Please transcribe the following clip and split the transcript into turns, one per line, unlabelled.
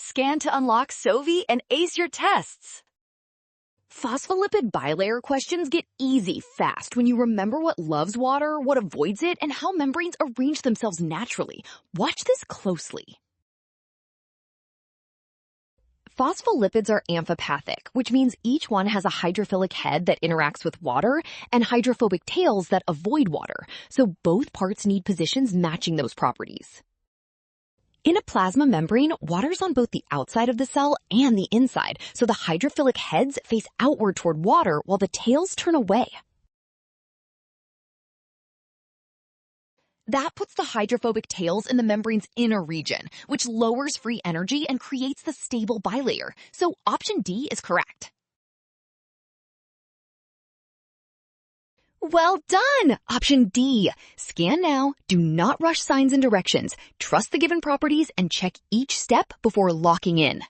Scan to unlock Sovi and ace your tests.
Phospholipid bilayer questions get easy fast when you remember what loves water, what avoids it, and how membranes arrange themselves naturally. Watch this closely. Phospholipids are amphipathic, which means each one has a hydrophilic head that interacts with water and hydrophobic tails that avoid water, so both parts need positions matching those properties. In a plasma membrane, water's on both the outside of the cell and the inside, so the hydrophilic heads face outward toward water while the tails turn away. That puts the hydrophobic tails in the membrane's inner region, which lowers free energy and creates the stable bilayer. So option D is correct. Well done! Option D. Scan now, do not rush signs and directions. Trust the given properties and check each step before locking in.